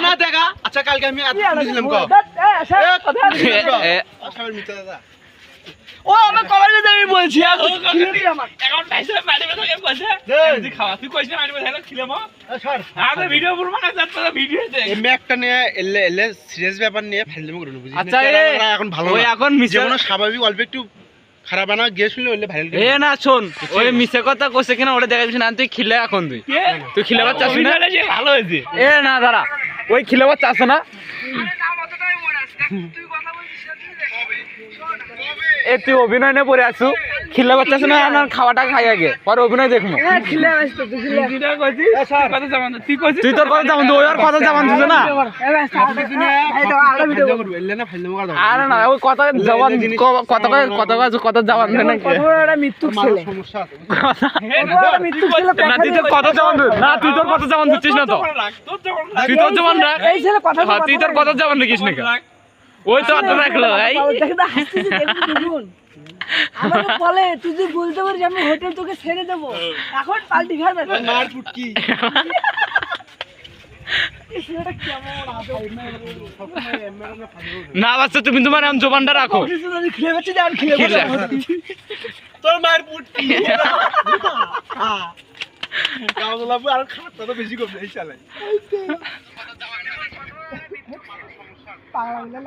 না দেখা আচ্ছা কালকে আমি দিলাম কো ও আমি কবার যেতে আমি বলছি এখন পয়সা মারি বলে বলছে তুই খাওয়া তুই কইছিস মারি বলে খিলামো স্যার আরে ভিডিও পুরো মানে যাচ্ছে ভিডিও দেখ এই ম্যাকটা নিয়ে এলে সিরিয়াস ব্যাপার নিয়ে ফেললাম করে বুঝিস আচ্ছা এখন ভালো ওই এখন মিছে যেমন স্বাভাবিক অল্প একটু খারাপ না গিয়ে শুনলে হলে ভাইরাল এ না শোন ওই মিছে কথা কইছে কিনা ওটা দেখাবি না তুই খিলে এখন তুই খিলাবার চাস না ভালো হয়েছে এ না দাঁড়া ওই খিলাবার চাস না এ তুই অভিনয় নিয়ে পড়ে আসু খিলাবার চাস না আমার খাওয়াটা খাই আগে পরে অভিনয় দেখবো তুই তোর কথা জামান ওই আর কথা জামান দিছ না আরে না ওই কথা জবান কথা জামান না না তুই তোর কথা জামান না তুই তোর কথা জামান দিচ্ছিস না তো তুই তোর জামান রাখ তুই তোর কথা জামান দেখিস না ওই তো আত্মা রাখলো ভাই আমাকে বলে তুই যদি বলতে পারিস আমি হোটেল তোকে ছেড়ে দেবো এখন পাল্টি খাবে মার ফুটকি না বাচ্চা তুমি তোমার নাম জবানটা রাখো খেয়ে পাচ্ছি আর তোর মায়ের ফুটকি আর খারাপ তো বেশি করবে এই চালাই পাগলা